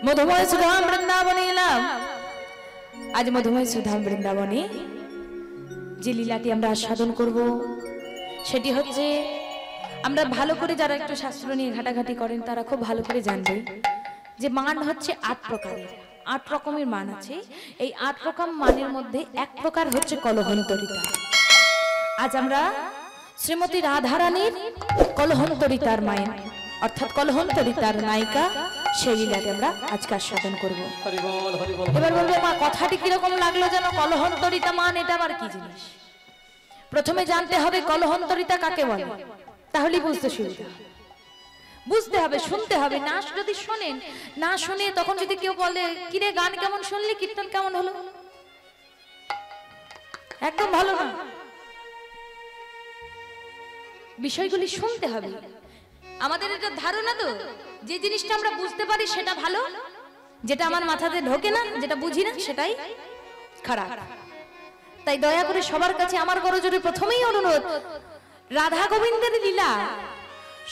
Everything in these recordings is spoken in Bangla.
মধুময় সুধাম বৃন্দাবনে এলাম। আজ মধুময় সুধাম বৃন্দাবনে যে লীলাটি আমরা আস্বাদন করব সেটি হচ্ছে, আমরা ভালো করে যারা একটু শাস্ত্র নিয়ে ঘাটাঘাটি করেন তারা খুব ভালো করে জানবে যে মান হচ্ছে 8 প্রকারের, 8 রকমের মান আছে। এই 8 রকম মানের মধ্যে এক প্রকার হচ্ছে কলহন্তরিতা। আজ আমরা শ্রীমতী রাধারানীর কলহন্তরিতার মায়ের অর্থাৎ কলহন্তরিতার নায়িকা সেই লীলাটি আমরা আজকে আস্বাদন করব। এবার বলবো মা কথাটি কিরকম লাগলো যেন, কলহন্তরিতা মান এটা আবার কি জিনিস? প্রথমে জানতে হবে কলহন্তরিতা কাকে বলে, তাহলেই বুঝতে সুবিধা। বুঝতে হবে, শুনতে হবে। না যদি শোনেন, না শুনে তখন যদি কেউ বলে কিরে গান কেমন শুনলি, কীর্তন কেমন হলো, একদম ভালো না। বিষয়গুলি শুনতে হবে। আমাদের এটা ধারণা তো, যে জিনিসটা আমরা বুঝতে পারি সেটা ভালো, যেটা আমার মাথাতে ঢোকে না, যেটা বুঝি না সেটাই খারাপ। তাই দয়া করে সবার কাছে আমার করজোড়ে প্রথমেই অনুরোধ, রাধা গোবিন্দের লীলা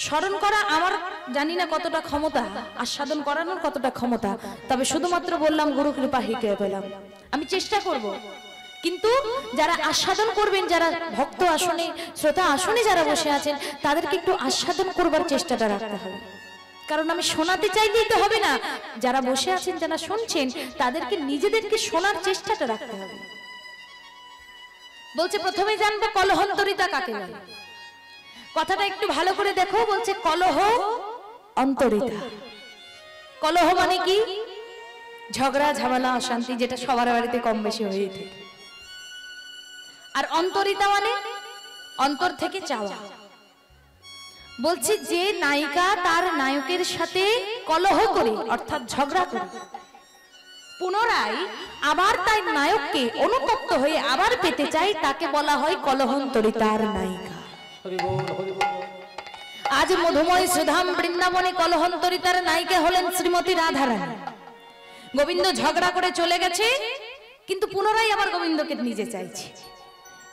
স্মরণ করা আমার জানি না কতটা ক্ষমতা, আস্বাদন করানোর কতটা ক্ষমতা, তবে শুধুমাত্র বললাম গুরু কৃপা হিকে পেলাম, আমি চেষ্টা করব। কিন্তু যারা আস্বাদন করবেন, যারা ভক্ত আসনে শ্রোতা আসনে যারা বসে আছেন, তাদেরকে একটু আস্বাদন করবার চেষ্টাটা রাখতে হবে। কারণ আমি শোনাতে চাইলেই তো হবে না, যারা বসে আছেন যারা শুনছেন তাদেরকে নিজেদেরকে শোনার চেষ্টাটা রাখতে হবে। বলছে প্রথমে জানবো কলহন্তরিতা কাকে বলে। কথাটা একটু ভালো করে দেখো, বলছে কলহ অন্তরিতা। কলহ মানে কি? ঝগড়া ঝামেলা অশান্তি, যেটা সবার বাড়িতে কম বেশি হয়ে থাকে। আর অন্তরিতা মানে অন্তর থেকে চাওয়া। বলছি যে নায়িকা তার নায়কের সাথে কলহ করে অর্থাৎ ঝগড়া করে পুনরায় আবার তার নায়ককে অনুতপ্ত হয়ে আবার পেতে চায়, তাকে বলা হয় কলহন্তরিতার নায়িকা। আজ মধুময় সুধাম বৃন্দাবনে কলহন্তরিতার নায়িকা হলেন শ্রীমতী রাধারানী। গোবিন্দ ঝগড়া করে চলে গেছে, কিন্তু পুনরায় আবার গোবিন্দকে নিজে চাইছে।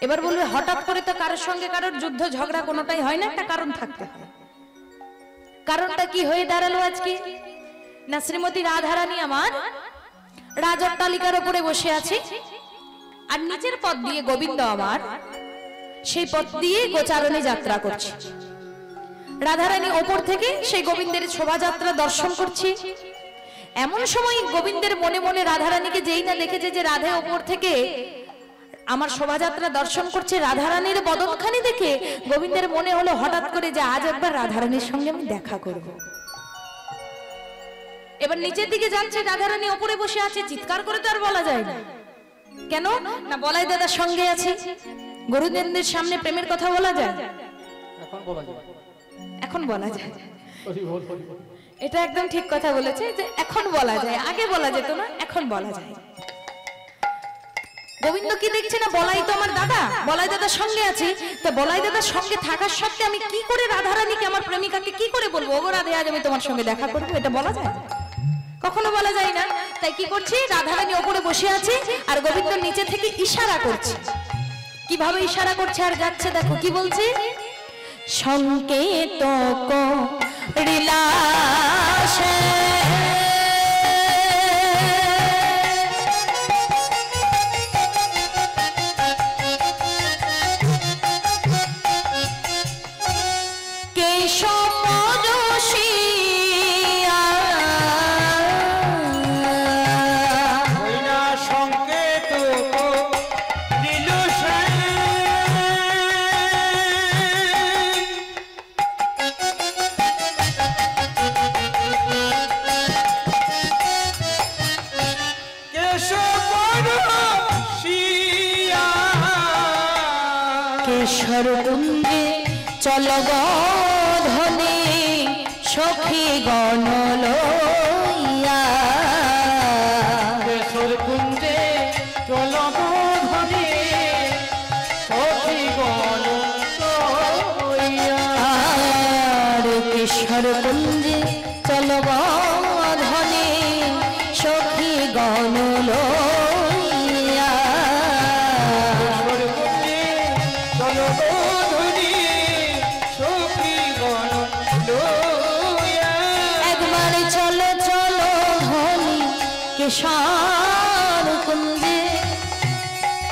এবার বলবে হঠাৎ করে তো কারোর সঙ্গে কারোর যুদ্ধ ঝগড়া কোনোটাই হয় না, একটা কারণ থাকতে হয়। কারণটা কি হয়ে দাঁড়ালো আজকে? না শ্রীমতী রাধারানী আমার রাজঅট্টালিকার উপরে বসে আছে, আর নিচের পথ দিয়ে গোবিন্দ আমার সেই পথ দিয়ে গোচারণে যাত্রা করছে। রাধারানী ওপর থেকে সেই গোবিন্দের শোভাযাত্রা দর্শন করছে। এমন সময় গোবিন্দের মনে মনে রাধারানীকে যেই না দেখেছে যে রাধা ওপর থেকে আমার শোভাযাত্রা দর্শন করছে, রাধারানীর বদনখানি দেখে গোবিন্দের মনে হলো হঠাৎ করে যে আজ একবার রাধারানীর সঙ্গে আমি দেখা করব। এবার নিচের দিকে যাচ্ছে, রাধারানী ওপরে বসে আছে, চিৎকার করে তো আর বলা যায় না। কেন না বলাই দাদার সঙ্গে আছে, গুরুজনদের সামনে প্রেমের কথা বলা যায়? এখন বলা যায়। এটা একদম ঠিক কথা বলেছে যে এখন বলা যায়, আগে বলা যেত না, এখন বলা যায়। গোবিন্দ কি দেখছে না, বলাই তো আমার দাদা, বলাই দাদার সঙ্গে আছে, তো বলাই দাদার সঙ্গে থাকার সত্ত্বে আমি কি করে রাধারানীকে আমার প্রেমিকাকে কি করে বলবো ওগো রাধে আজ আমি তোমার সঙ্গে দেখা করবো? এটা বলা যায়? কখনো বলা যায় না। তাই কি করছে, রাধারানী ওপরে বসে আছে আর গোবিন্দ নিচে থেকে ইশারা করছে। কিভাবে ইশারা করছে আর যাচ্ছে দেখো কি বলছে, সংকেত করিলাসে কুঞ্জে চল ধনে সখী গণ লইয়া, কেশর কুঞ্জে চল ধনে সখী গণ লইয়া, কেশর কুঞ্জে চল ধনে সখী গণ লইয়া, একবার চল কেশর কুঞ্জে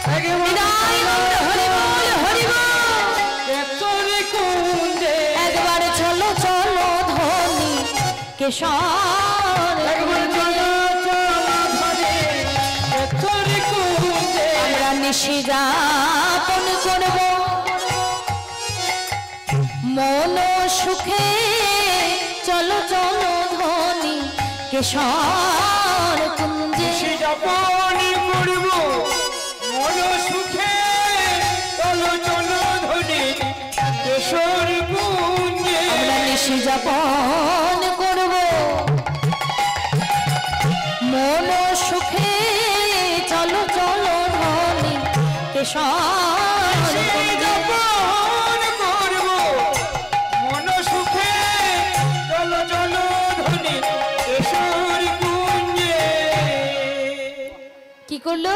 হৃদয় গৌর হরি বল হরি বল কেশর কুঞ্জে একবার চলো চলো ধ্বনি কেশর একবার চলো চলো ধ্বনি কেশর কুঞ্জে আমরা নিশি যাপন করব মন সুখে চলো চলো ধ্বনি কেশর কুঞ্জে যাপন করব মন সুখে চলো চলো ধ্বনি কেশর কুঞ্জে আমরা নিশি যাপন করব মন সুখে চলো চলো ধ্বনি কেশর কুঞ্জে যাপন করব মন সুখে চলো চলো ধ্বনি কেশর কুঞ্জে কি করলো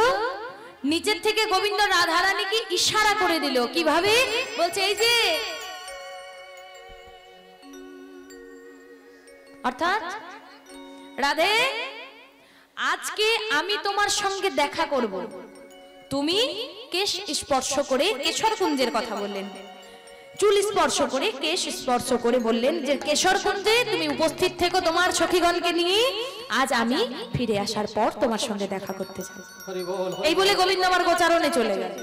নিচের থেকে গোবিন্দ রাধারানীকে ইশারা করে দিল কিভাবে বলছে এই যে অর্থাৎ রাধে আজকে আমি তোমার সঙ্গে দেখা করব তুমি কেশ স্পর্শ করে কেশর কুঞ্জের কথা বললেন চুল স্পর্শ করে কেশ স্পর্শ করে বললেন যে কেশর কুঞ্জে তুমি উপস্থিত থেকো তোমার সখীগণকে নিয়ে আজ আমি ফিরে আসার পর তোমার সঙ্গে দেখা করতে চাই এই বলে গোবিন্দ আমার গোচারণে চলে গেল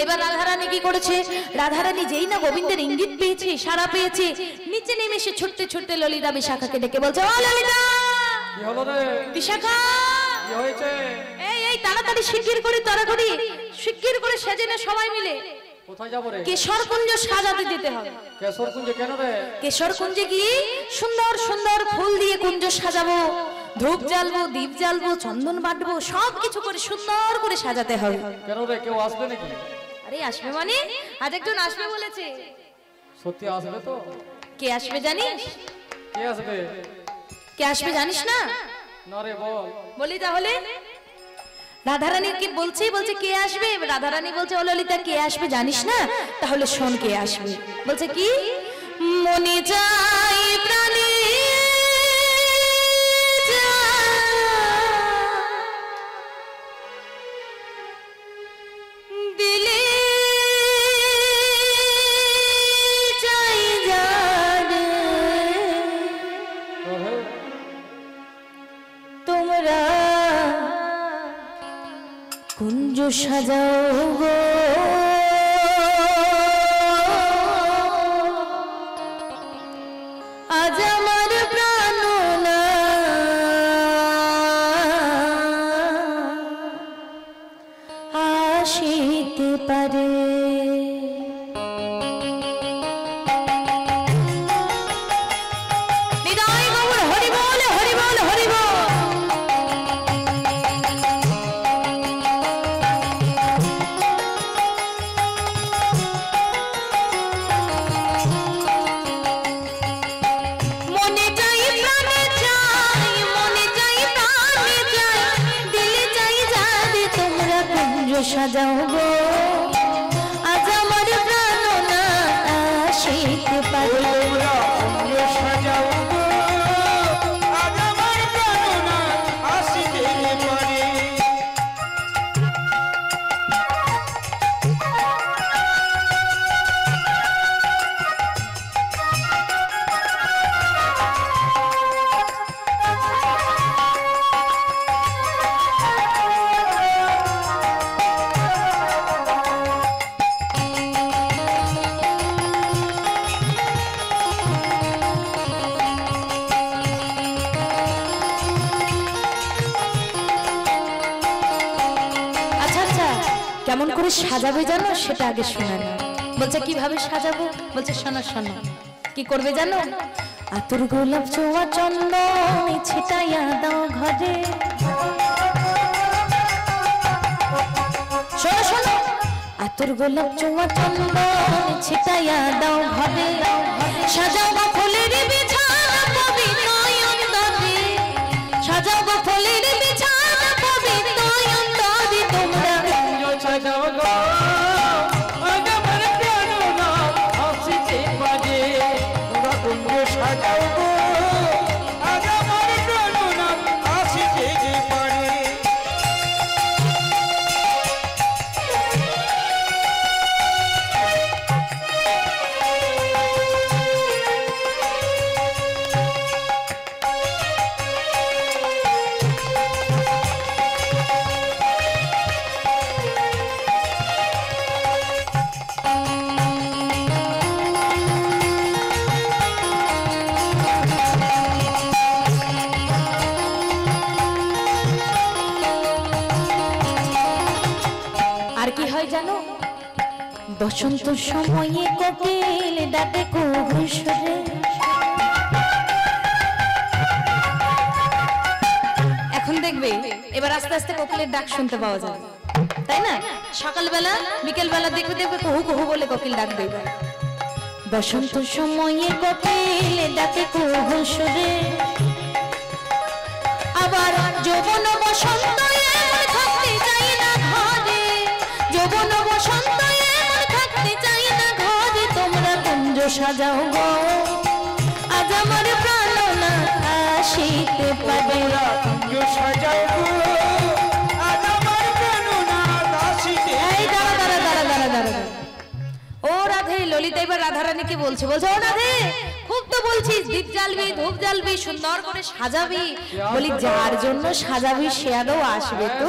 এবার রাধারানী কি করেছে রাধারানী যেই না গোবিন্দের ইঙ্গিত পেয়েছে ইশারা পেয়েছে নিচে নেমে এসে ছুটতে ছুটতে ললিতা বিশাখাকে ডেকে বলছে ও ললিতা কি হলো রে বিশাখা কি হয়েছে এই এই তাড়াতাড়ি শিগগির করে সেজে নে সবাই মিলে কোথায় যাব রে কেশর কুঞ্জ সাজাতে দিতে হবে কেশর কুঞ্জে কেন রে কেশর কুঞ্জে গিয়ে সুন্দর সুন্দর ফুল দিয়ে কুঞ্জ সাজাবো ধূপ জ্বালবো দীপ জ্বালবো চন্দন বাটবো সবকিছু করে সুন্দর করে সাজাতে হবে কেন রে কেউ আসবে নাকি আরে আসবে মানে আজ একজন আসবে বলেছে সত্যি আসবে তো কে আসবে জানিস কে আসবে কে আসবে জানিস না না রে বল বলি তাহলে রাধারানী কি বলছে কে আসবে রাধারানী বলছে ও ললিতা কে আসবে জানিস না তাহলে শোন কে আসবে বলছে কি মনে চাই প্রাণে দিলে চাই জানে তোমরা কুঞ্জ সাজাও গো আজ আমার প্রাণনা আসিতে পারে হৃদয় গৌর হরি বল হরি বল হরি বল সাজাও গো আজ আমার প্রাণনা আসিতে পারে সাজাও গো আজ আমার প্রাণনা আসিতে পারে কেমন করে সাজাবে জানো সেটা আগে শোনা না বলছে কিভাবে সাজাবো বলছে শোনো শোনো কি করবে জানো আতর গোলাপ চোয়া চন্দন ছিটাইয়া দাও ঘরে শোনো শোনো আতর গোলাপ চোয়া চন্দন ছিটাইয়া দাও ঘরে সাজাও বা ফুলের বিছানা পবিত্র অন্তরে সাজাও বা ফুলের বিছানা পবিত্র অন্তরে তোমরা সাজাও গো আজ আমার প্রাণনা আসিতে পারে তোমরা কুঞ্জ সাজাও গো আজ আমার প্রাণনা আসিতে বসন্ত সময়ে কোকিল ডাকে কুহুসরে। এখন দেখবে এবার আস্তে আস্তে কোকিলের ডাক শুনতে পাওয়া যাবে, তাই না? সকালবেলা বিকেলবেলা দেখবে দেখবে কুহু কুহু বলে কোকিল ডাক দেবে। বসন্ত সময়ে কোকিল ডাকে কুহুসরে, আবার যৌবন বসন্ত এমন থাকতে চাই না ঘরে, যৌবন বসন্ত এমন থাকতে চাই না ঘরে। তোমরা কুঞ্জ সাজাও গো, আজ আমার প্রাণনা আসিতে পারে। কুঞ্জ সাজাও গো, আজ আমার প্রাণনা আসিতে পারে। এই দাঁড়া দাঁড়া দাঁড়া দাঁড়া দাঁড়া। ও রাধে, ললিতা এবার রাধারানীকে বলছে, বলছে ও রাধে খুব তো বলছিস দীপ জ্বালবি ধূপ জ্বালবি সুন্দর করে সাজাবি। বলি যার জন্য সাজাবি সে আদৌ আসবে তো?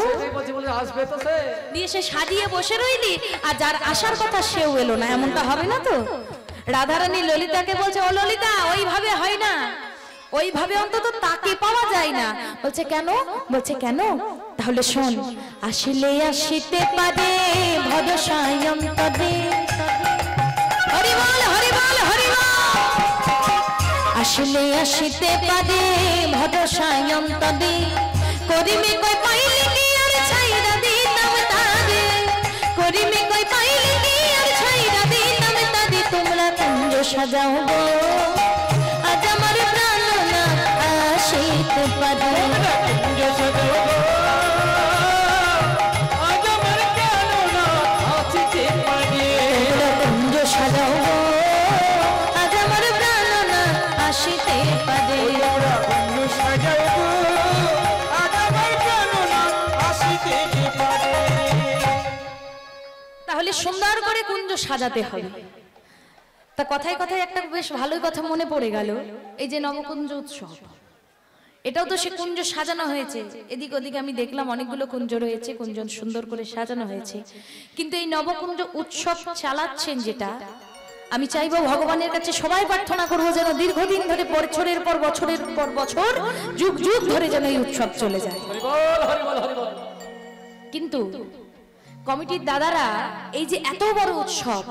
আসবে তো সে। দিয়ে সে সাজিয়ে বসে রইলি আর যার আসার কথা সেও এলো না, এমনটা হবে না তো? রাধারানী ললিতাকে বলছে, ও ললিতা ওইভাবে হয় না, ওইভাবে অন্তত তাকে পাওয়া যায় না। বলছে কেন? বলছে কেন? তাহলে শোন, আসিলে আসিতে পারে ভদ সায়ন্তদে। হরি বল হরি বল হরি বল। আসিলে আসিতে পারে ভদ সায়ন্তদে, করিমে কই পাইলি কি আর ছাইরা দিতাম তারে, করিমে কই পাইলি কি আর ছাইরা দিতাম তারে। তোমরা কুঞ্জ সাজাও গো, আজ আমার প্রাণনা আসিতে পারে। কুঞ্জ সাজাও গো, আজ আমার প্রাণনা আসিতে পারে। তোমরা কুঞ্জ সাজাও গো, আজ আমার প্রাণনা আসিতে পারে। তোমরা কুঞ্জ সাজাও গো, আজ আমার প্রাণনা আসিতে পারে। তাহলে সুন্দর করে কুঞ্জ সাজাতে হবে। তা কথায় কথায় একটা বেশ ভালোই কথা মনে পড়ে গেল, এই যে নবকুঞ্জ উৎসব, এটাও তো সে কুঞ্জ সাজানো হয়েছে। এদিক ওদিক আমি দেখলাম অনেকগুলো কুঞ্জ রয়েছে, কুঞ্জ সুন্দর করে সাজানো হয়েছে। কিন্তু এই নবকুঞ্জ উৎসব চালাচ্ছেন যেটা, আমি চাইবো ভগবানের কাছে সবাই প্রার্থনা করবো যেন দীর্ঘদিন ধরে বছরের পর বছরের পর বছর যুগ যুগ ধরে যেন এই উৎসব চলে যায়। কিন্তু কমিটির দাদারা এই যে এত বড় উৎসব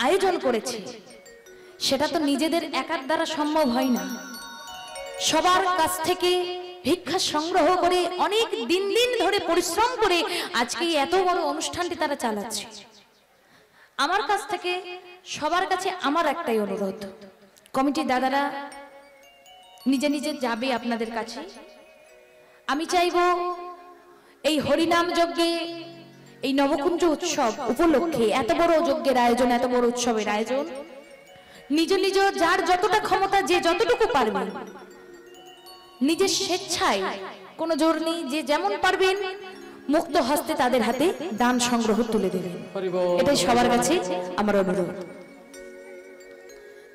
আয়োজন করেছে, সেটা তো নিজেদের একার দ্বারা সম্ভব হয় না। সবার কাছ থেকে ভিক্ষা সংগ্রহ করে অনেক দিন দিন ধরে পরিশ্রম করে আজকে এত বড় অনুষ্ঠানটি তারা চালাচ্ছে। আমার কাছ থেকে সবার কাছে আমার একটাই অনুরোধ, কমিটির দাদারা নিজে নিজে যাবে আপনাদের কাছে। আমি চাইবো এই হরিনাম যজ্ঞে, এই নবকুঞ্জ উৎসব উপলক্ষে এত বড় যজ্ঞের আয়োজন, এত বড় উৎসবের আয়োজন, নিজ নিজ যার যতটা ক্ষমতা যে যতটুকু পারবেন নিজের স্বেচ্ছায়, কোনো জোর নেই, যে যেমন পারবেন মুক্ত হস্তে তাদের হাতে দান সংগ্রহ তুলে দেবেন। এটাই সবার কাছে আমার অনুরোধ।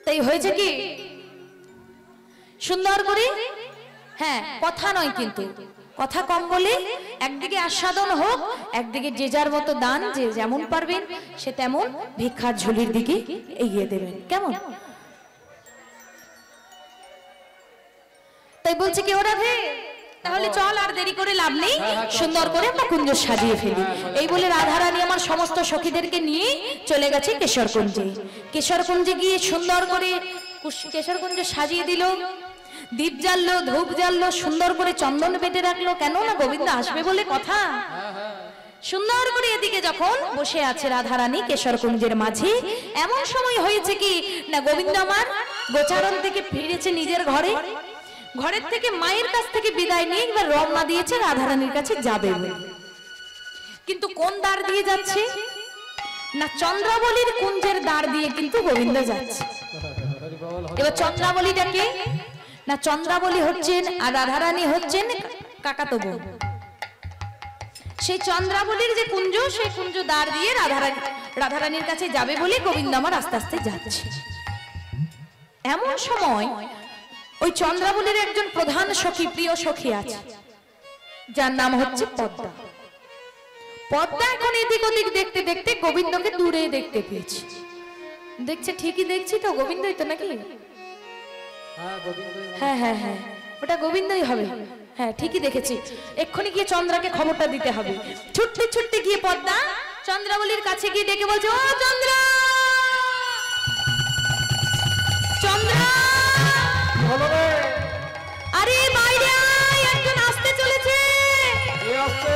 তাই হয়েছে কি সুন্দর করে, হ্যাঁ কথা নয় কিন্তু, কথা কম বলে একদিকে আস্বাদন হোক, একদিকে যে যার মতো দান, যে যেমন পারবেন সে তেমন ভিক্ষার ঝুলির দিকে এগিয়ে দেবেন, কেমন? তাই বলছে কি ওরা ভে, তাহলে চল আর দেরি করে লাভ নেই, সুন্দর করে আমরা কুঞ্জ সাজিয়ে ফেলি। এই বলে রাধারানী আমার সমস্ত সখীদেরকে নিয়ে চলে গেছে কেশরকুঞ্জে। কেশরকুঞ্জে গিয়ে সুন্দর করে কেশরকুঞ্জ সাজিয়ে দিল, দীপ জ্বাললো, ধূপ জ্বাললো, সুন্দর করে চন্দন বেটে রাখলো, কেন না গোবিন্দ আসবে বলে কথা। সুন্দর করে এদিকে যখন বসে আছে রাধারানী কেশরকুঞ্জের মাঝে, এমন সময় হয়েছে কি না গোবিন্দ আমার গোচারণ থেকে ফিরেছে নিজের ঘরে, ঘরের থেকে মায়ের কাছ থেকে বিদায় নিয়ে একবার রওনা দিয়েছে রাধারানীর কাছে যাবে বলে। কিন্তু কোন দ্বার দিয়ে যাচ্ছে না, চন্দ্রাবলীর কুঞ্জের দ্বার দিয়ে কিন্তু গোবিন্দ যাচ্ছে। এবার চন্দ্রাবলীটাকে না, চন্দ্রাবলী হচ্ছেন আর রাধারানী হচ্ছেন কাকাতো বোন। সেই চন্দ্রাবলীর যে কুঞ্জ, সেই কুঞ্জ দ্বার দিয়ে রাধারানীর কাছে যাবে বলে গোবিন্দ আমার আস্তে আস্তে যাচ্ছে। এমন সময় ওই চন্দ্রাবলীর একজন প্রধান সখী, প্রিয় সখী আছে, যার নাম হচ্ছে পদ্মা। পদ্মা এখন এদিক ওদিক দেখতে দেখতে গোবিন্দকে দূরে দেখতে পেয়েছে। দেখছে ঠিকই দেখছি তো, গোবিন্দই তো নাকি? হ্যাঁ হ্যাঁ হ্যাঁ, ওটা গোবিন্দই হবে। হ্যাঁ ঠিকই দেখেছি, এক্ষুনি গিয়ে চন্দ্রাকে খবরটা দিতে হবে। ছুটতে ছুটতে গিয়ে পদ্মা চন্দ্রাবলীর কাছে গিয়ে ডেকে বলছে, ও চন্দ্রা, চন্দ্রা, বলো রে। আরে বাইরে আয়, একজন আসতে চলেছে। কে আসছে?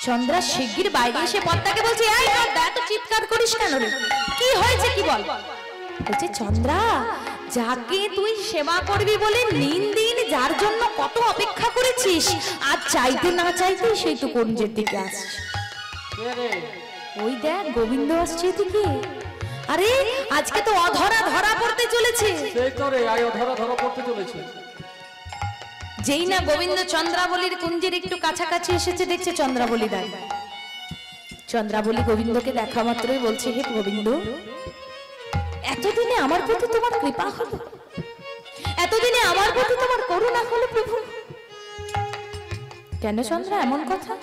চন্দ্রা শিগগির বাইরে এসে পদ্মাকে বলছে, এই পদ্মা, এত চিৎকার করিস কেন রে? কি হয়েছে কি বল? বলছে, চন্দ্রা, যাকে তুই সেবা করবি বলে দিন যার জন্য কত অপেক্ষা করেছিস, আজ চাইতে না চাইতে সেই তো কুঞ্জের দিকে আসছে। কে রে? ওই দেখ গোবিন্দ আসছে এদিকে। আরে আজকে তো অধরা ধরা পড়তে চলেছে। সেই করে আয়ো ধরা ধরা করতে চলেছে। যেই না গোবিন্দ চন্দ্রাবলীর কুঞ্জের একটু কাছাকাছি এসেছে, দেখছে চন্দ্রাবলী দাঁড়িয়ে। চন্দ্রাবলী গোবিন্দকে দেখা মাত্রই বলছে, হে গোবিন্দ, এতদিনে আমার প্রতি তোমার কৃপা হলো, এতদিনে আমার প্রতি তোমার করুণা হলো প্রভু। কেন চন্দ্রা এমন কথা?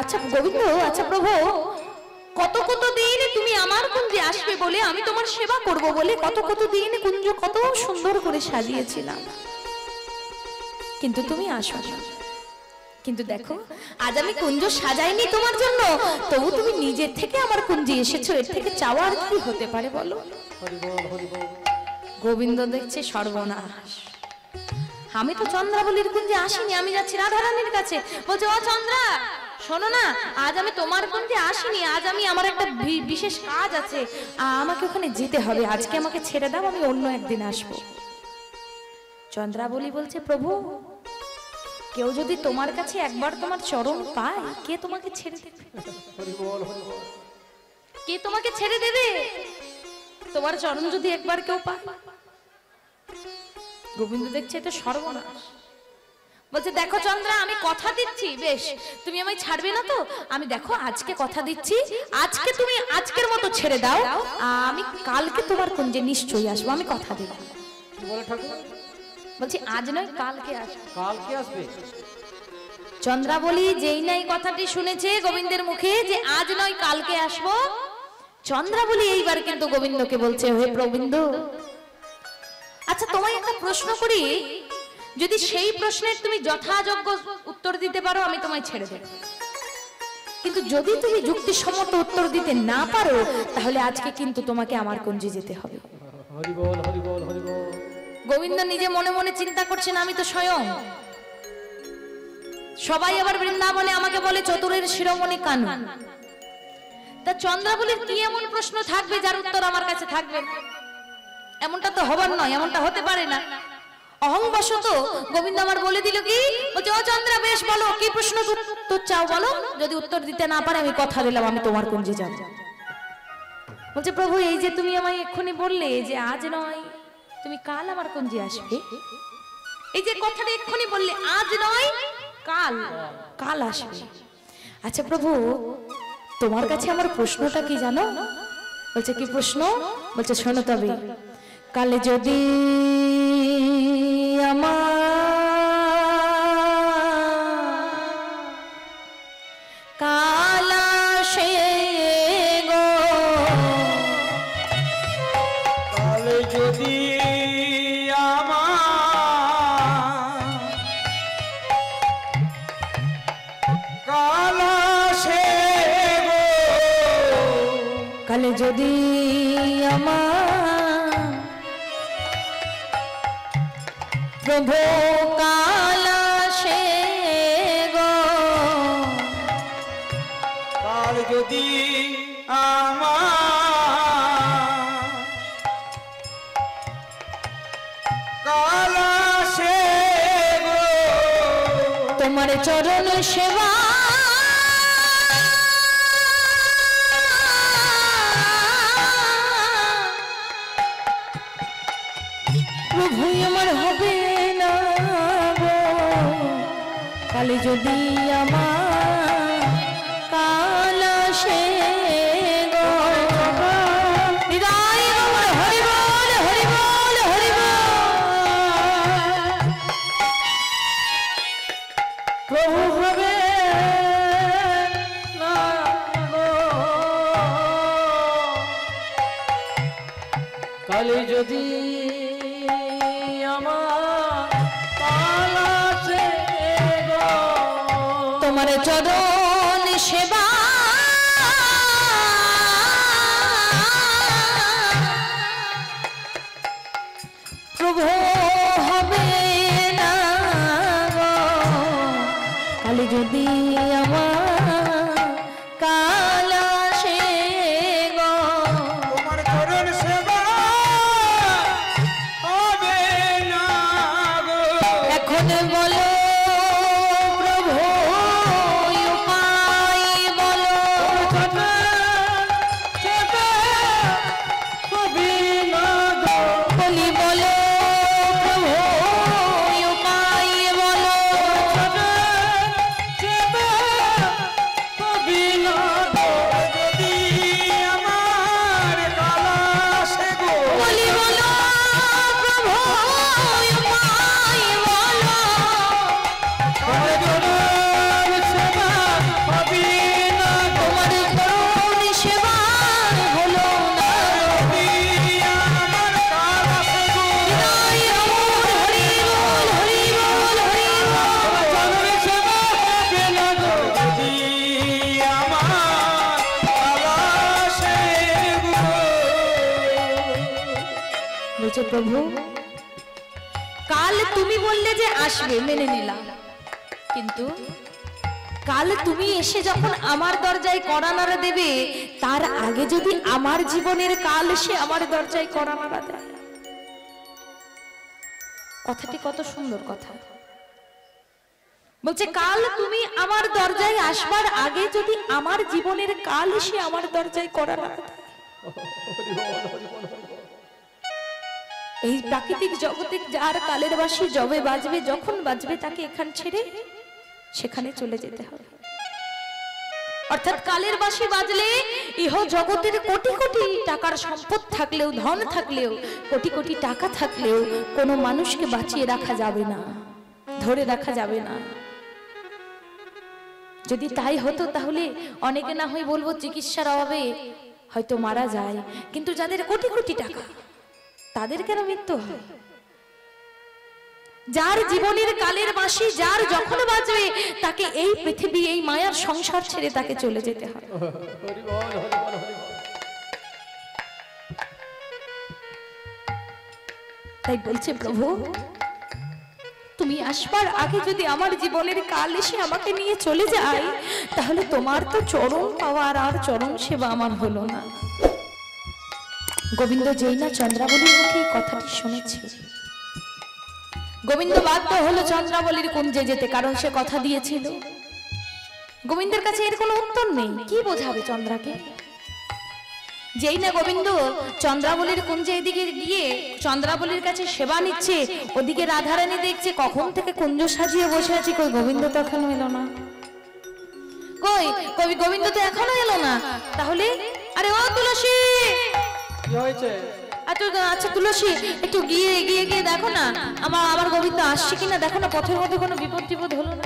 আচ্ছা গোবিন্দ, আচ্ছা প্রভু, কত কত দিন তুমি আমার কুঞ্জে আসবে বলে, আমি তোমার সেবা করব বলে কত কত দিন কুঞ্জ কত সুন্দর করে সাজিয়েছিলাম, কিন্তু তুমি আসো না। কিন্তু দেখো, আজ আমি কুঞ্জ সাজাইনি তোমার জন্য, তবু তুমি নিজের থেকে আমার কুঞ্জে এসেছো, এর থেকে চাওয়া আর কি হতে পারে বলো? হরি বল, হরি বল। গোবিন্দ দেখছে সর্বনাশ, আমি তো চন্দ্রাবলীর কুঞ্জে আসিনি, আমি যাচ্ছি রাধারানীর কাছে। বলছে, ও চন্দ্রা, শোনো না, আজ আমি তোমার কুঞ্জে আসিনি, আজ আমি আমার একটা বিশেষ কাজ আছে, আমাকে ওখানে যেতে হবে, আজকে আমাকে ছেড়ে দাও, আমি অন্য একদিন আসবো। চন্দ্রাবলী বলছে, প্রভু, কেউ যদি তোমার কাছে একবার তোমার চরণ পায়, কে তোমাকে ছেড়ে দেবে? হরি বল, হরি বল। কে তোমাকে ছেড়ে দেবে? তোমার চরণ যদি একবার কেউ পায়। গোবিন্দ দেখছে এটা সর্বনাশ। বলছে, দেখো চন্দ্রা, আমি কথা দিচ্ছি, বেশ তুমি আমায় ছাড়বে না তো? আমি দেখো আজকে কথা দিচ্ছি, আজকে তুমি আজকের মতো ছেড়ে দাও, আমি কালকে তোমার কুঞ্জে নিশ্চয়ই আসবো, আমি কথা দিলাম। কি বলে ঠাকুর? বলছি, আজ নয় কালকে আসবো। কালকে আসবে? চন্দ্রাবলী যেই নাই কথাটি শুনেছে গোবিন্দের মুখে যে আজ নয় কালকে আসবো, চন্দ্রাবলী এইবার কিন্তু গোবিন্দকে বলছে, হে গোবিন্দ, আচ্ছা তোমায় একটা প্রশ্ন করি, যদি সেই প্রশ্নের তুমি যথাযোগ্য উত্তর দিতে পারো, আমি তোমায় ছেড়ে দেব, কিন্তু যদি তুমি যুক্তিসম্মত উত্তর দিতে না পারো, তাহলে আজকে কিন্তু তোমাকে আমার কুঞ্জে যেতে হবে। হরি বল, হরি বল, হরি বল। গোবিন্দ নিজে মনে মনে চিন্তা করছেন, আমি তো স্বয়ং, সবাই আবার বৃন্দাবনে আমাকে বলে চতুরের শিরোমণি কানু, তা চন্দ্রাবলীর কি এমন প্রশ্ন থাকবে যার উত্তর আমার কাছে থাকবে? এমনটা তো হবার নয়, এমনটা হতে পারে না। অহংবশত গোবিন্দ আমার বলে দিল কি, বলছে, ও চন্দ্রা, বেশ বলো কি প্রশ্ন তো চাও বলো, যদি উত্তর দিতে না পারে আমি কথা দিলাম আমি তোমার কুঞ্জে যাব। বলছে, প্রভু, এই যে তুমি আমায় এক্ষুনি বললে যে আজ নয় তুমি কাল আমার কুঞ্জে আসবে, এই যে কথাটা এক্ষুনি বললে, আজ নয় কাল, কাল আসবে। আচ্ছা প্রভু, তোমার কাছে আমার প্রশ্নটা কি জানো? বলছে, কি প্রশ্ন? বলছে, শোনো তবে, কালে যদি আমার কাল আসে গো, কালে যদি আমার কাল আসে গো, কালে যদি আমার প্রভু কাল আসে গো, কাল যদি আমার কাল আসে গো, তোমার চরণ সেবা প্রভু আমার হবে না গো, কালে যদি আমার কাল আসে গো, হৃদয় আমার হরি বল, হরি বল, হরি বল। প্রভু হবে না গো, কালে যদি আমার কাল আসে গো, তোমার চরণ সেবা প্রভু হবে না গো, কালে যদি আমার কাল আসে গো, তোমার করুণ সেবা হবে না গো। এখন বলো প্রভু উপায় বলো, সেবা হবে না গো। বলি বলো প্রভু উপায় বলো, সেবা হবে না গো। যদি আমার কাল আসে গো। বলি বলো প্রভু উপায় বলো, তোমার করুণ সেবা হবে না গো। তোমার করুণ সেবা হলো না, যদি আমার কাল আসে গো। হরি বল হরি বল হরি বল হরি বল। করুণ সেবা হবে না গো। যদি আমার কাল আসে গো। বলছে প্রভু কাল তুমি বললে যে আসবে, মেনে নিলাম, কিন্তু কাল তুমি এসে যখন আমার দরজায় কড়া নাড়া দেবে, তার আগে যদি আমার জীবনের কাল এসে আমার দরজায় কড়া নাড়া দেয়। কথাটি কত সুন্দর কথা। বলছে কাল তুমি আমার দরজায় আসবার আগে যদি আমার জীবনের কাল এসে আমার দরজায় কড়া নাড়া দেয়। এই প্রাকৃতিক জগতে যার কালের বাঁশি যবে বাজবে, যখন বাজবে, তাকে এখান ছেড়ে সেখানে চলে যেতে হবে। অর্থাৎ কালের বাঁশি বাজলে ইহ জগতের কোটি কোটি টাকার সম্পদ থাকলেও, ধন থাকলেও, কোটি কোটি টাকা থাকলেও কোনো মানুষকে বাঁচিয়ে রাখা যাবে না, ধরে রাখা যাবে না। যদি তাই হতো তাহলে অনেকে না হয় বলবো চিকিৎসার অভাবে হয়তো মারা যায়, কিন্তু যাদের কোটি কোটি টাকা তাদের কেন মৃত্যু হয়? যার জীবনের কালের বাঁশি যার যখন বাজবে, তাকে এই পৃথিবী, এই মায়ার সংসার ছেড়ে তাকে চলে যেতে হয়। তাই বলছে প্রভু তুমি আসবার আগে যদি আমার জীবনের কাল এসে আমাকে নিয়ে চলে যায়, তাহলে তোমার তো চরণ পাওয়ার আর চরণ সেবা আমার হলো না। গোবিন্দ যেই না চন্দ্রাবলীর মুখে এই কথাটি শুনেছে, গোবিন্দ বাধ্য হলো চন্দ্রাবলীর কুঞ্জে যেতে, কারণ সে কথা দিয়েছিল। গোবিন্দের কাছে এর কোনো উত্তর নেই, কি বোঝাবে চন্দ্রাকে? যেই না গোবিন্দ চন্দ্রাবলীর কুঞ্জে এদিকে গিয়ে চন্দ্রাবলীর কাছে সেবা নিচ্ছে, ওদিকে রাধারানী দেখছে কখন থেকে কুঞ্জ সাজিয়ে বসে আছে, কই গোবিন্দ তো এখনো এলো না, কই কবি গোবিন্দ তো এখনো এলো না। তাহলে আরে ও তুলসী, কি হয়েছে? আচ্ছা তুলসী, একটু গিয়ে এগিয়ে গিয়ে দেখো না আমার গোবিন্দ আসছে কিনা, দেখো না পথের মধ্যে কোনো বিপদ টিপদ হলো না।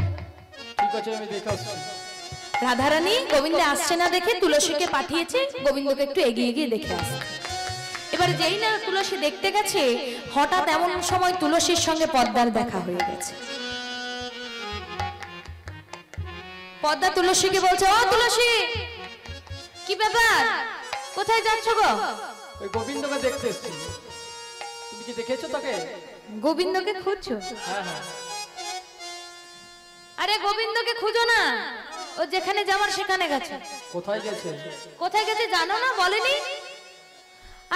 ঠিক আছে, আমি দেখে আসছি। রাধারানী গোবিন্দ আসছে না দেখে তুলসীকে পাঠিয়েছে গোবিন্দকে একটু এগিয়ে গিয়ে দেখে আসতে। এবার যেই না তুলসী দেখতে গেছে, হঠাৎ এমন সময় তুলসীর সঙ্গে পদ্মার দেখা হয়ে গেছে। পদ্মা তুলসীকে বলছে, ও তুলসী, কি ব্যাপার, কোথায় যাচ্ছ গো? ওই গোবিন্দকে দেখতে এসেছি। তুমি কি দেখেছো তাকে? গোবিন্দকে খুঁজছো? হ্যাঁ হ্যাঁ। আরে গোবিন্দকে খুঁজো না, ও যেখানে যাবার সেখানে গেছে। কোথায় গেছে? কোথায় গেছে জানো না, বলেনি?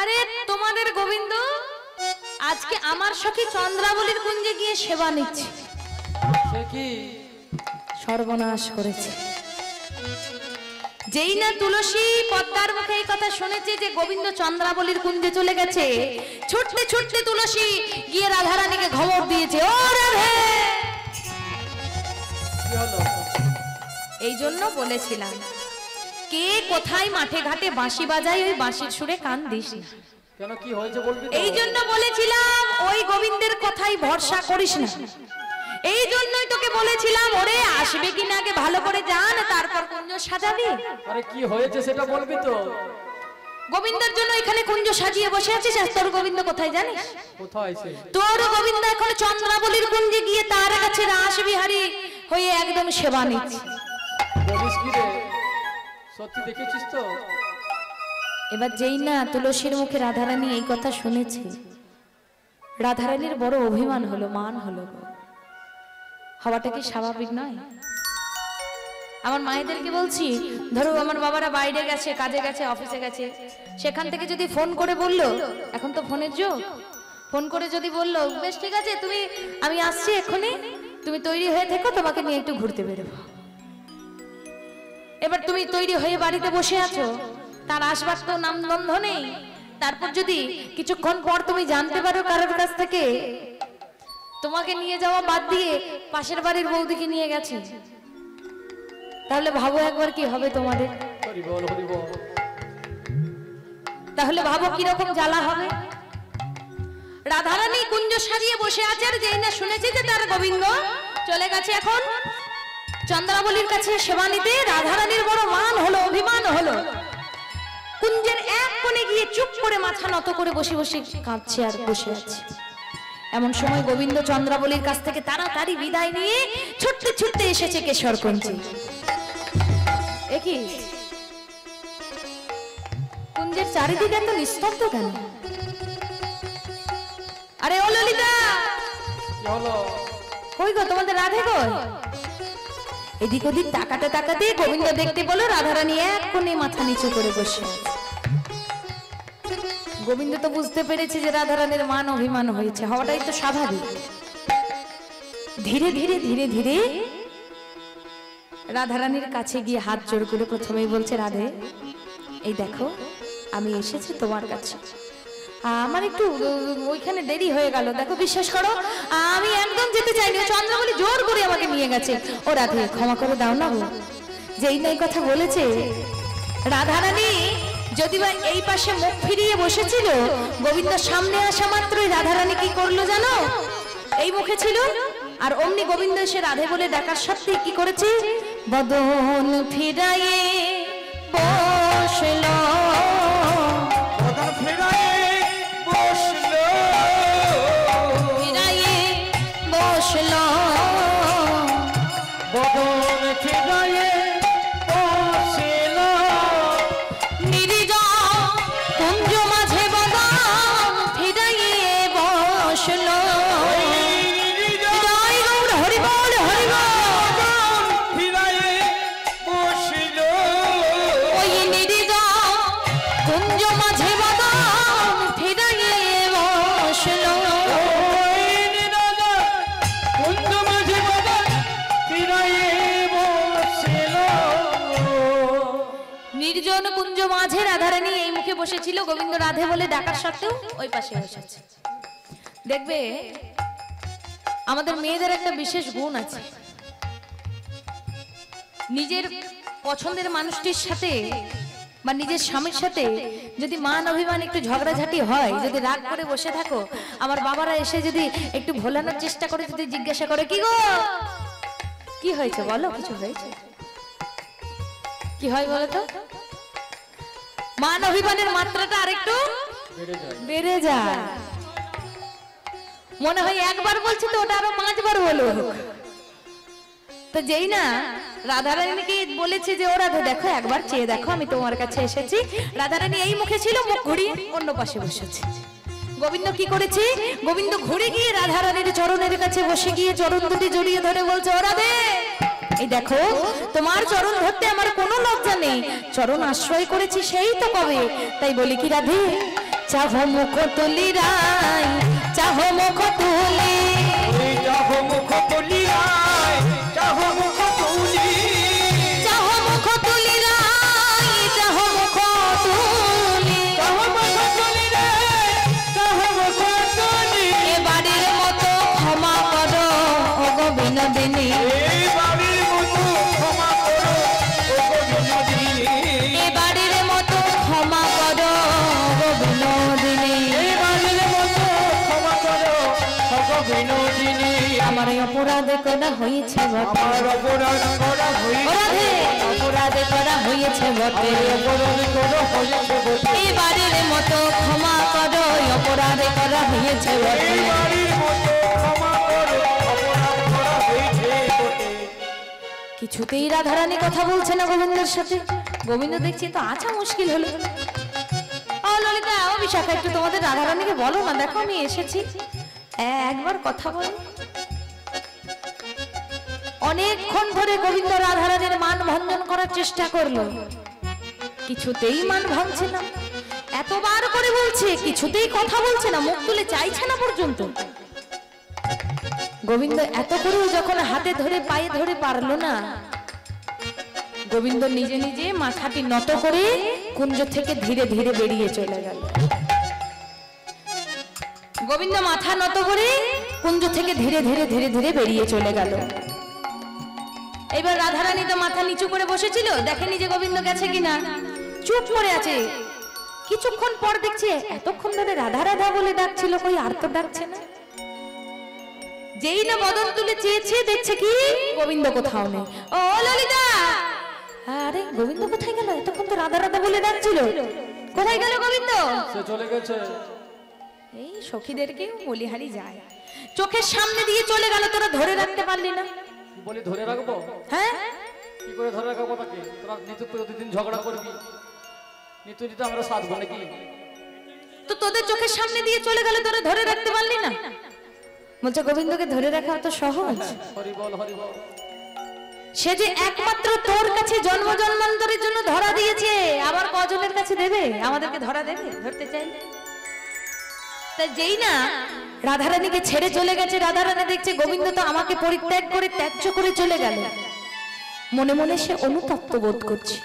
আরে তোমাদের গোবিন্দ আজকে আমার সখী চন্দ্রাবলীর কুঞ্জে গিয়ে সেবা নিচ্ছে। সে কি সর্বনাশ করেছে। যেই না তুলসী পদ্মার মুখে এই কথা শুনেছে যে গোবিন্দ চন্দ্রাবলীর কুঞ্জে চলে গেছে, ছুটতে ছুটতে তুলসী গিয়ে রাধারানীকে খবর দিয়েছে, ও রাধে। কি হলো? এই জন্য বলেছিলাম, কে কোথায় মাঠে ঘাটে বাঁশি বাজায়, ওই বাঁশির সুরে কান দিস না। কেন, কি হয়েছে বলবি তো? এই জন্য বলেছিলাম ওই গোবিন্দের কথাই ভরসা করিস না। এই জন্যই তোকে বলেছিলাম, ওরে আসবে কিনা আগে ভালো করে জান, তারপর কুঞ্জ সাজাবি। আরে কি হয়েছে সেটা বলবি তো? গোবিন্দের জন্য এখানে কুঞ্জ সাজিয়ে বসে আছিস, আর তোর গোবিন্দ কোথায় জানিস? কোথায় সে? তোর গোবিন্দ এখন চন্দ্রাবলীর কুঞ্জে গিয়ে তার কাছে রাস বিহারী হয়ে একদম সেবা নিচ্ছে। বলিস কি রে, সত্যি দেখেছিস তো? এবার যেই না তুলসীর মুখে রাধারানী এই কথা শুনেছে, রাধারানীর বড় অভিমান হলো, মান হলো। হওয়াটা কি স্বাভাবিক নয়? আমার মায়েদেরকে বলছি, ধরো আমার বাবারা বাইরে গেছে, কাজে গেছে, অফিসে গেছে, সেখান থেকে যদি ফোন করে বললো, এখন তো ফোনের যুগ, ফোন করে যদি বললো বেশ ঠিক আছে তুমি, আমি আসছি এক্ষুনি, তুমি তৈরি হয়ে থেকো, তোমাকে নিয়ে একটু ঘুরতে বেরোবো। এবার তুমি তৈরি হয়ে বাড়িতে বসে আছো, তার আসবার তো নামগন্ধ নেই। তারপর যদি কিছুক্ষণ পর তুমি জানতে পারো কারোর কাছ থেকে তোমাকে নিয়ে যাওয়া বাদ দিয়ে পাশের বাড়ির বৌদিকে নিয়ে গেছে, তাহলে ভাবো একবার কি হবে তোমাদের? হরি বল, হরি বল। তাহলে ভাবো কিরকম জ্বালা হবে। রাধারানী কুঞ্জ সাজিয়ে বসে আছে, আর যেই না শুনেছে যে তার গোবিন্দ চলে গেছে এখন চন্দ্রাবলীর কাছে সেবা নিতে, রাধারানীর বড় মান হলো, অভিমান হলো। কুঞ্জের এক কোণে গিয়ে চুপ করে মাথা নত করে বসে বসে কাঁদছে আর বসে আছে। এমন সময় গোবিন্দ চন্দ্রাবলীর কাছ থেকে তাড়াতাড়ি বিদায় নিয়ে ছুটতে ছুটতে এসেছে কেশরকুঞ্জে। একই কুঞ্জের চারিদিকে এত নিস্তব্ধ কেন? আরে ও ললিতা, কি হলো? কই গো তোমাদের রাধে কই? এদিক ওদিক তাকাতে তাকাতে গোবিন্দ দেখতে বলো রাধারানী এক কোণে মাথা নিচু করে বসে। গোবিন্দ তো বুঝতে পেরেছে যে রাধারানীর মান অভিমান হয়েছে, হওয়াটাই তো স্বাভাবিক। ধীরে ধীরে ধীরে ধীরে রাধারানীর কাছে গিয়ে হাত জোড় করে প্রথমেই বলছে, রাধে এই দেখো আমি এসেছি তোমার কাছে, আমার একটু ওইখানে দেরি হয়ে গেল, দেখো বিশ্বাস করো আমি একদম যেতে চাইনি, চন্দ্রাবলী জোর করে আমাকে নিয়ে গেছে। ও রাধে ক্ষমা করে দাও না গো। যেই না এই কথা বলেছে, রাধারানী যদি বা এই পাশে মুখ ফিরিয়ে বসেছিল, গোবিন্দ সামনে আসা মাত্রই রাধারানী কি করলো জানো? এই মুখে ছিল, আর অমনি গোবিন্দ এসে রাধে বলে ডাকার সত্ত্বে কি করেছে? বদন ফিরায়ে বসলো, বদন ফিরায়ে বসলো, ফিরায়ে বসলো, বদন ফিরায়ে বসলো, নির্জন কুঞ্জ মাঝে বদন ফিরায়ে বসলো। জয় গৌর হরি বল, হরি বল। ফিরায়ে বসলো, ওই নির্জন কুঞ্জ মাঝে বদন ফিরায়ে বসলো। কুঞ্জ মাঝে বদন ফিরায়ে বসলো। নির্জন কুঞ্জ মাঝে রাধারানী এই মুখে বসেছিল, গোবিন্দ রাধে বলে ডাকার সত্ত্বেও ওই পাশে বসেছে। দেখবে আমাদের মেয়েদের একটা বিশেষ গুণ আছে, নিজের পছন্দের মানুষটির সাথে বা নিজের স্বামীর সাথে যদি মান অভিমান একটু ঝগড়াঝাটি হয়, যদি রাগ করে বসে থাকো, আমার বাবারা এসে যদি একটু ভোলানোর চেষ্টা করে, যদি জিজ্ঞাসা করে কি গো কি হয়েছে বলো, কিছু হয়েছে, কি হয় বলো তো? মান অভিমানের মাত্রাটা আরেকটু বেড়ে যায়। মনে হয় একবার বলছি তো ওটা আরো 5 বার হলো। তো যেই না রাধারানীকে বলেছে যে ও রাধা দেখো একবার চেয়ে দেখো আমি তোমার কাছে এসেছি, রাধারানী এই মুখে ছিল, মুখ ঘুরিয়ে অন্য পাশে বসেছে। গোবিন্দ কি করেছে? গোবিন্দ ঘুরে গিয়ে রাধারানীর চরণের কাছে বসে গিয়ে চরণ দুটি জড়িয়ে ধরে বলছে, ও রাধে এই দেখো তোমার চরণ ধরতে আমার কোনো লজ্জা নেই, চরণ আশ্রয় করেছি সেই তো কবে, তাই বলি কি রাধে চাহো মুখ তুলি রাই, চাহো মুখ তুলি, চাহো মুখ তুলি রায়, চাহো মুখ তুলি, চাহো মুখ তুলি রাই, চাহো মুখ তুলি, চাহো মুখ তুলি রায়, চাহো মুখ তুলি। এবারের মতো ক্ষমা করো ওগো বিনোদিনী, এই বাড়ির মতো ক্ষমা করো ওগো বিনোদিনী, এবারের মতো ক্ষমা করো ওগো বিনোদিনী, এই বাড়ির মতো ক্ষমা করো ওগো বিনোদিনী। আমার এই অপরাধ করা হয়েছে বটে, আমার অপরাধ করা হয়েছে, রাধে অপরাধ করা হয়েছে বটে, অপরাধ করা হয়েছে বটে। এবারের মতো ক্ষমা করো অপরাধ করা হয়েছে বটে। এই বাড়ির মতো ক্ষমা করো অপরাধ করা হয়েছে বটে। কিছুতেই রাধারানী কথা বলছে না গোবিন্দের সাথে। গোবিন্দ দেখছি তো আচ্ছা মুশকিল হলো। ও ললিতা, ও বিশাখা, একটু তোমাদের রাধারানীকে বলো না, দেখো আমি এসেছি, একবার কথা বলো। অনেকক্ষণ ধরে গোবিন্দ রাধারানীর মান ভঞ্জন করার চেষ্টা করলো, কিছুতেই মান ভাঙছে না। এতবার করে বলছে, কিছুতেই কথা বলছে না, মুখ তুলে চাইছে না পর্যন্ত। গোবিন্দ এত করেও যখন হাতে ধরে পায়ে ধরে পারলো না, গোবিন্দ নিজে নিজে মাথাটি নত করে কুঞ্জ থেকে ধীরে ধীরে বেরিয়ে চলে গেল। গোবিন্দ মাথা নত করে কুঞ্জ থেকে ধীরে ধীরে ধীরে ধীরে বেরিয়ে চলে গেল। এবার রাধারানী তো মাথা নিচু করে বসেছিল, দেখেনি যে গোবিন্দ গেছে কিনা, চুপ করে আছে। কিছুক্ষণ পর দেখছে এতক্ষণ ধরে রাধা রাধা বলে ডাকছিল, কই আর তো ডাকছে না। যেই না বদন তুলে চেয়েছে, দেখছে কি গোবিন্দ কোথাও নেই। ও ললিতা, আরে গোবিন্দ কোথায় গেল? এতক্ষণ তো রাধা রাধা বলে ডাকছিল, কোথায় গেল গোবিন্দ? সে চলে গেছে। এই সখীদেরকে বলিহারি যায়, চোখের সামনে দিয়ে চলে গেল, তোরা ধরে রাখতে পারলি না। বলি ধরে রাখবো? হ্যাঁ, কি করে ধরে রাখবো তাকে? তোরা নিত্য প্রতিদিন ঝগড়া করবি, নিত্য নিত্য আমরা সাধবো নাকি? তো তোদের চোখের সামনে দিয়ে চলে গেল, তোরা ধরে রাখতে পারলি না। বলছে গোবিন্দকে ধরে রাখা অত সহজ? হরি বল, হরি বল। সে যে একমাত্র তোর কাছে জন্ম জন্মান্তরের জন্য ধরা দিয়েছে, আবার কজনের কাছে দেবে? আমাদেরকে ধরা দেবে ধরতে চাইলে? তাই যেই না রাধারানীকে ছেড়ে চলে গেছে, রাধারানী দেখছে গোবিন্দ তো আমাকে পরিত্যাগ করে ত্যায্য করে চলে গেল। মনে মনে সে অনুতপ্ত বোধ করছে।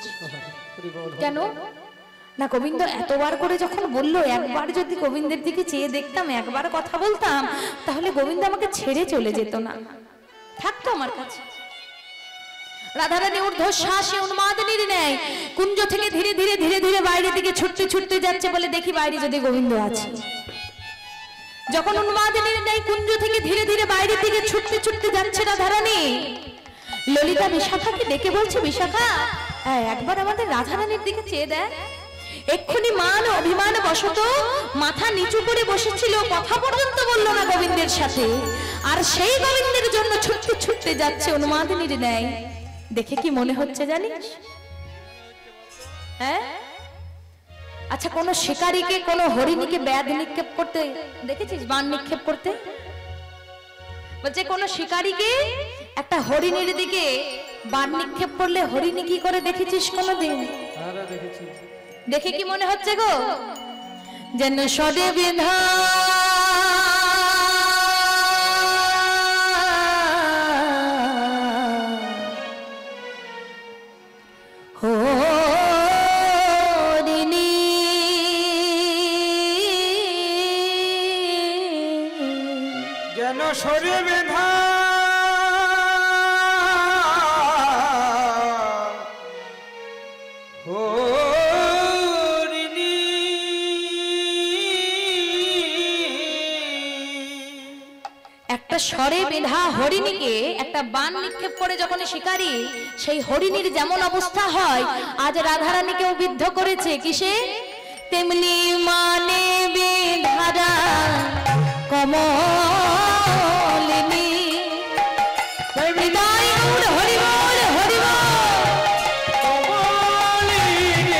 কেন না, গোবিন্দ এতবার করে যখন বললো, একবার যদি গোবিন্দের দিকে চেয়ে দেখতাম, একবার কথা বলতাম, তাহলে গোবিন্দ আমাকে ছেড়ে চলে যেত না, থাকতো আমার কাছে। রাধারানী ঊর্ধ্বশ্বাসে উন্মাদিনীর ন্যায় কুঞ্জ থেকে ধীরে ধীরে ধীরে ধীরে বাইরের দিকে ছুটতে ছুটতে যাচ্ছে, বলে দেখি বাইরে যদি গোবিন্দ আছে। যখন উন্মাদিনীর ন্যায় কুঞ্জ থেকে ধীরে ধীরে বাইরের দিকে ছুটতে ছুটতে যাচ্ছে রাধারানী, ললিতা বিশাখাকে ডেকে বলছে, বিশাখা একবার আমাদের রাধারানীর দিকে চেয়ে দেয়। এক্ষুনি মান অভিমান বশত মাথা নিচু করে বসেছিল, কথা পর্যন্ত বললো না গোবিন্দের সাথে, আর সেই গোবিন্দের জন্য ছুটতে ছুটতে যাচ্ছে উন্মাদিনীর ন্যায়। দেখে কি মনে হচ্ছে জানিস? হ্যাঁ, আচ্ছা কোন শিকারীকে, কোন হরিণীকে ব্যাধ নিক্ষেপ করতে দেখেছিস? বাণ নিক্ষেপ করতে? বলছে কোন শিকারীকে একটা হরিণীর দিকে বাণ নিক্ষেপ করলে হরিণী কি করে দেখেছিস কোনদিন? দেখে কি মনে হচ্ছে গো? যেন সদে বিধা হরিণী, যেন সরে বেঁধা একটা স্বরে বেঁধা হরিণীকে একটা বাণ নিক্ষেপ করে যখন শিকারী, সেই হরিণীর যেমন অবস্থা হয়, আজ রাধারানীকেও বিদ্ধ করেছে কিসে? তেমনি মানে বেধারা কমলিনী। হৃদয় গৌর হরি বল, হরি বল।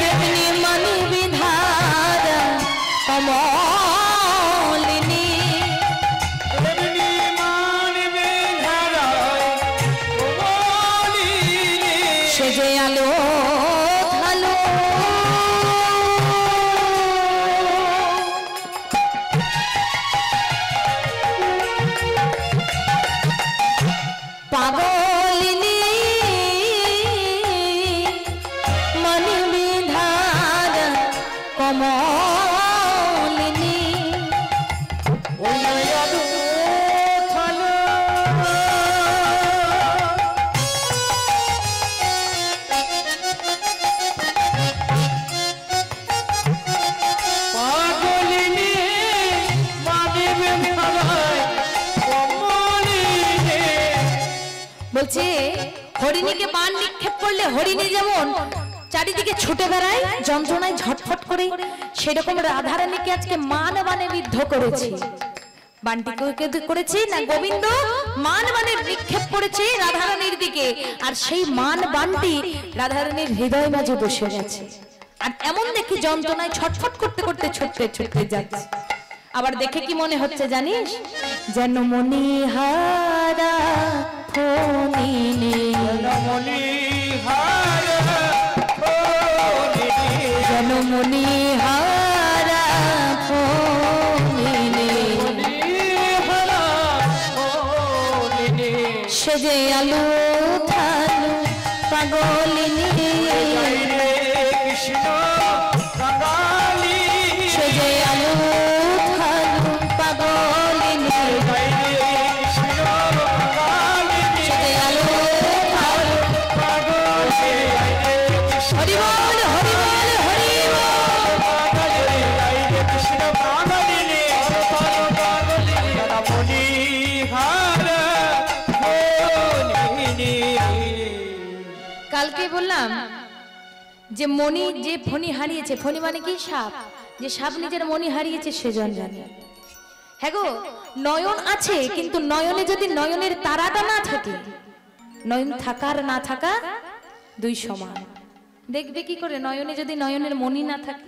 তেমনি মানে বেধারা কমলিনী, সে যে আলো ভালো পাগলিনী, মনি বিধার কমলিনী। বলছে হরিণীকে বাণ নিক্ষেপ করলে হরিণী যেমন চারিদিকে ছুটে বেড়ায় যন্ত্রণায় ঝটফট করে, সেরকম রাধারানীকে আজকে মান বানে বিদ্ধ করেছে। বানটি করেছে না গোবিন্দ মান বানে নিক্ষেপ করেছে রাধারানীর দিকে। থেকে, আর সেই মান বানটি রাধারানীর হৃদয় মাঝে বসে গেছে। আর এমন দেখি যন্ত্রণায় ছটফট করতে করতে ছুটতে ছুটতে যাচ্ছে। আবার দেখে কি মনে হচ্ছে জানিস? যেন মণিহারা ফণিনে, যেন মণিহারা ফণিনে, সে যে আলু থালু পাগলিনী, কৃষ্ণ কাঙালি, সে যে আলু থালু পাগলিনী, কৃষ্ণ কাঙালি, সে যে আলু থালু পাগলে, হরি বল হরি বল হরি বল। কৃষ্ণ কাঙালি, মণিহার কালকে বললাম যে মণি যে ফণি হারিয়েছে, ফণি মানে কি সাপ, যে সাপ নিজের মণি হারিয়েছে সেজন জানে। হ্যাঁ গো, নয়ন আছে কিন্তু নয়নে যদি নয়নের তারাটা না থাকে, নয়ন থাকার না থাকা দুই সমান। দেখবে কি করে নয়নে যদি নয়নের মণি না থাকে?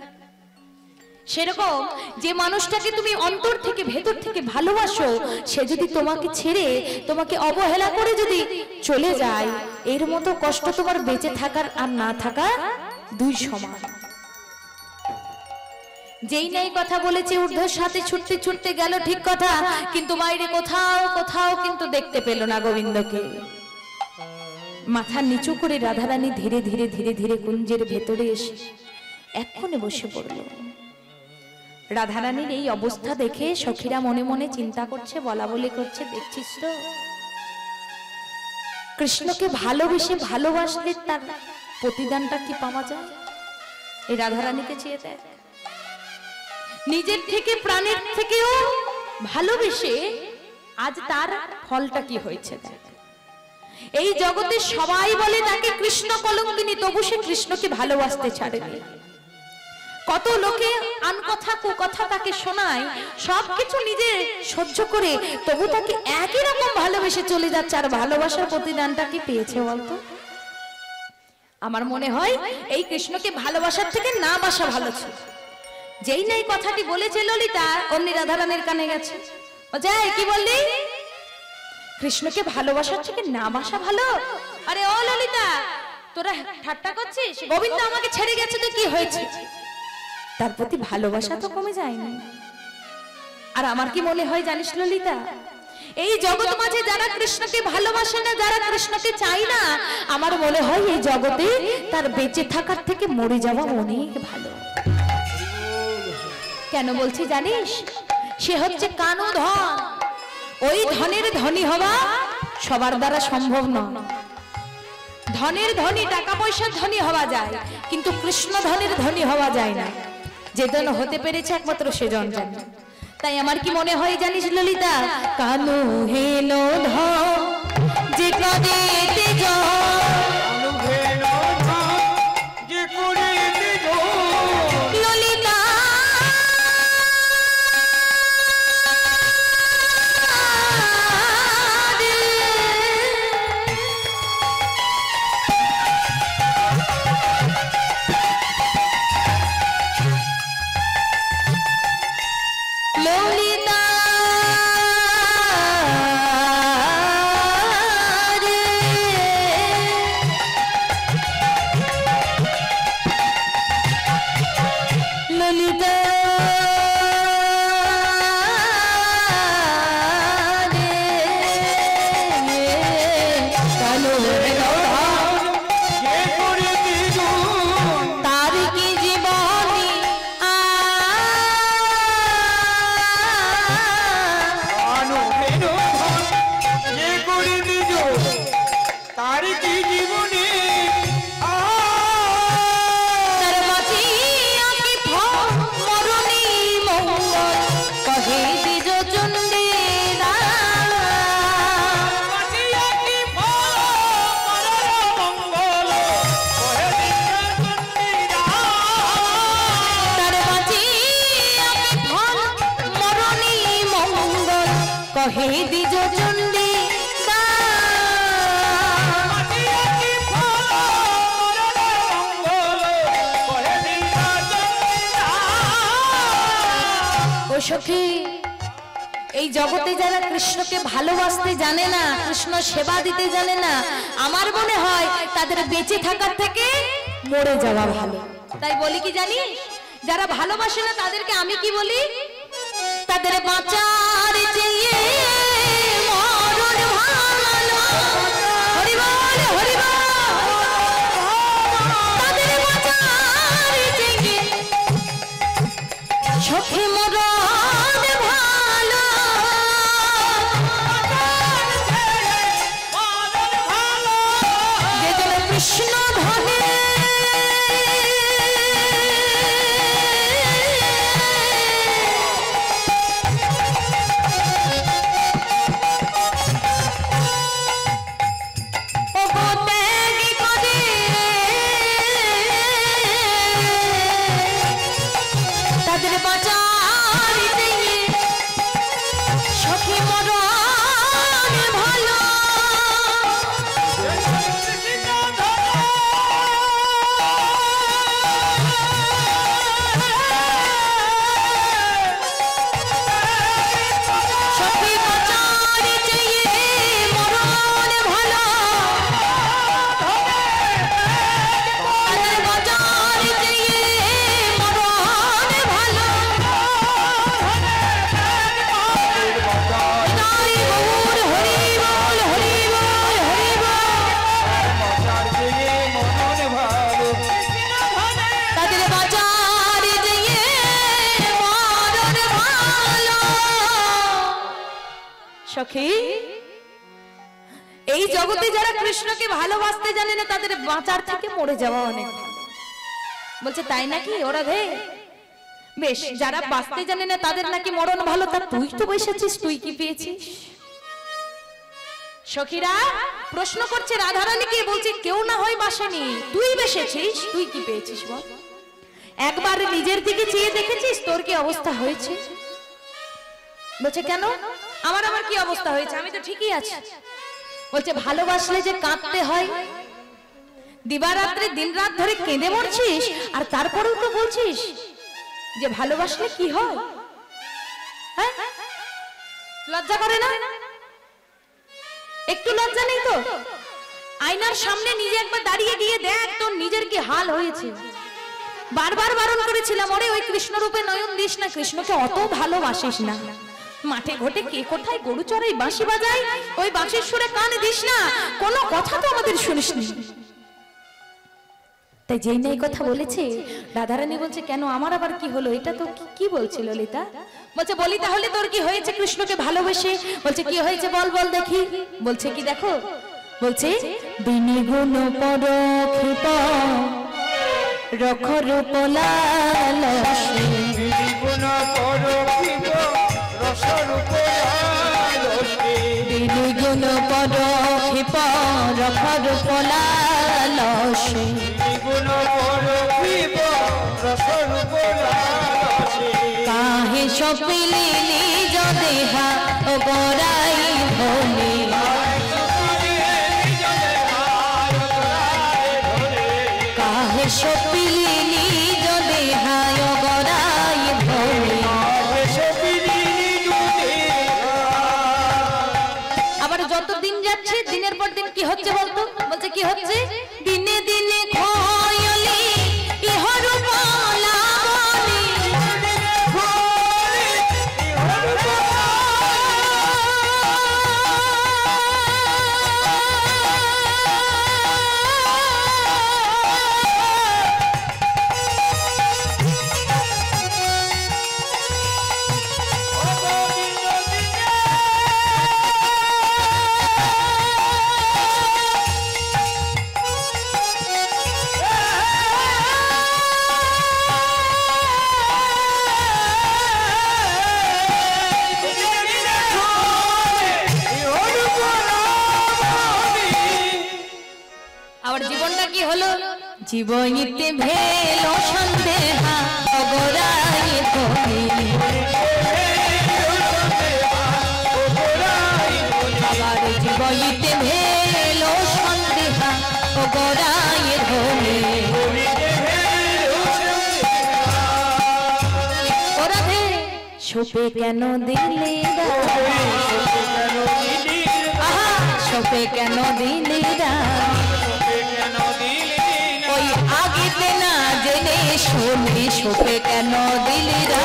সেরকম যে মানুষটাকে তুমি অন্তর থেকে ভেতর থেকে ভালোবাসো, সে যদি তোমাকে ছেড়ে তোমাকে অবহেলা করে যদি চলে যায়, এর মতো কষ্ট তোমার বেঁচে থাকার আর না থাকা দুই সমান। যেই নাই কথা বলেছে ঊর্ধ্বর সাথে ছুটতে ছুটতে গেল, ঠিক কথা, কিন্তু বাইরে কোথাও কোথাও কিন্তু দেখতে পেল না গোবিন্দকে। মাথা নিচু করে রাধারানী ধীরে ধীরে ধীরে ধীরে কুঞ্জের ভেতরে এসে এক্ষণে বসে পড়ল। রাধারানীর এই অবস্থা দেখে সখীরা মনে মনে চিন্তা করছে, বলা বলি করছে, দেখছিস তো কৃষ্ণকে ভালোবেসে ভালোবাসলে তার প্রতিদানটা কি পাওয়া যায়? এই রাধারানীকে চেয়ে দেখ, নিজের থেকে প্রাণের থেকেও ভালোবেসে আজ তার ফলটা কি হয়েছে দেখ। এই জগতে সবাই বলে তাকে কৃষ্ণ কলঙ্কিনী, তবু সে কৃষ্ণকে ভালোবাসতে ছাড়েনি। কত লোকে আন কথা কুকথা তাকে শোনায়, সবকিছু নিজে সহ্য করে তবু তাকে একই রকম ভালোবেসে চলে যাচ্ছে। আর ভালোবাসার প্রতিদানটা কি পেয়েছে বলতো? আমার মনে হয় এই কৃষ্ণকে ভালোবাসার থেকে না বাসা ভালো ছিল। যেই নাই কথাটি বলেছে ললিতা, অমনি রাধারানীর কানে গেছে। যাই কি বললি? কৃষ্ণকে ভালোবাসার থেকে না বাসা ভালো? আরে ও ললিতা, তোরা ঠাট্টা করছিস? গোবিন্দ আমাকে ছেড়ে গেছে তো কি হয়েছে? তার প্রতি ভালোবাসা তো কমে যায়নি। আর আমার কি মনে হয় জানিস ললিতা, এই জগৎ মাঝে যারা কৃষ্ণকে ভালোবাসে না, যারা কৃষ্ণকে চায় না, আমার মনে হয় এই জগতে তার বেঁচে থাকার থেকে মরে যাওয়া অনেক ভালো। কেন বলছি জানিস? সে হচ্ছে কানো ধন। ওই ধনের ধনী হওয়া সবার দ্বারা সম্ভব নয়। ধনের ধনী, টাকা পয়সার ধনী হওয়া যায়, কিন্তু কৃষ্ণ ধনের ধনী হওয়া যায় না। যে জন হতে পেরেছে একমাত্র সেজন জানে। তাই আমার কি মনে হয় জানিস ললিতা, কানু হেলো ধন যে করেতে ললিতা, ললিতা ললিতা তার কি জীবনী তার কি জীবনে কহে দ্বিজ চণ্ডী সখী, এই জগতে যারা কৃষ্ণকে ভালোবাসতে জানে না, কৃষ্ণ সেবা দিতে জানে না, আমার মনে হয় তাদের বেঁচে থাকার থেকে মরে যাওয়া ভালো। তাই বলি কি জানিস, যারা ভালোবাসে না তাদেরকে আমি কি বলি, তাদের বাঁচার চেয়ে মরণ ভালো। হরি বল, হরি বল। তাদের বাঁচার চেয়ে সখী মরণ ভালো। যে যেন কৃষ্ণ ধনে সখী, এই জগতে যারা কৃষ্ণকে ভালোবাসতে জানে না তাদের বাঁচার থেকে মরে যাওয়া অনেক ভালো। বলছে তাই নাকি ওরা ভে বেশ, যারা বাঁচতে জানে না তাদের নাকি মরণ ভালো, তা তুই তো বসেছিস, তুই কি পেয়েছিস? সখীরা প্রশ্ন করছে রাধারানীকে, বলছে কেউ না হয় বাসেনি, তুই বেসেছিস, তুই কি পেয়েছিস বল? একবার নিজের দিকে চেয়ে দেখেছিস তোর কি অবস্থা হয়েছে? বলছে কেন, আমার আমার কি অবস্থা হয়েছে, আমি তো ঠিকই আছি। বলছে ভালোবাসলে যে কাঁদতে হয়, দিবারাত্রি দিন রাত ধরে কেঁদে মরছিস, আর তারপরেও তো বলছিস যে ভালোবাসলে কি হয়? হ্যাঁ, লজ্জা করে না? একটু লজ্জা নেই তো? আয়নার সামনে নিজে একবার দাঁড়িয়ে গিয়ে দেখ তোর নিজের কি হাল হয়েছে। বারবার বারণ করেছিলাম, ওরে ওই কৃষ্ণ রূপে নয়ন দিস না, কৃষ্ণকে অত ভালোবাসিস না। মাঠে ঘটে কে কোথায় গরু চড়াই বাঁশি বাজায়, ওই বাঁশির সুরে কান দিস না, কোনো কথা তো আমাদের শুনিসনি। তাই যেই না এই কথা বলেছে, রাধারানী বলছে কেন আমার আবার কি হলো? এটা তো কি বলছিল ললিতা? বলছে বলি তাহলে তোর কি হয়েছে কৃষ্ণকে ভালোবেসে? বলছে কি হয়েছে বল বল দেখি। বলছে কি দেখো, বলছে দিনে গুণ পরখিত রখ রূপ লালসে, দিনে গুণ পরখিত রস রূপ লালসে, দিনে গুণ পরখিত রখ রূপ লালসে, গুণ পরখিত রস রূপ লালসে, কাহে সপিলি নিজ দেহা ও গড়াই ভোলে, কাহে সপিলি নিজ দেহা ও গড়াই ভোলে। আবার যত দিন যাচ্ছে দিনের পর দিন কি হচ্ছে বলতো? বলছে কি হচ্ছে, দিনে দিনে খয়লি ইহর লাবণী, জীবনীতে ভেল সন্দেহা অগরাই ভোলে, আবার জীবনীতে ভেল সন্দেহা অগরাই ভোলে। ওরা সোপে কেন দিলি রা সোপে কেন দিলি রা আহা সোপে কেন দিলি রা সোপে কেন দিলি না ওই আগেতে না জেনে শুনে সোপে কেন দিলি রা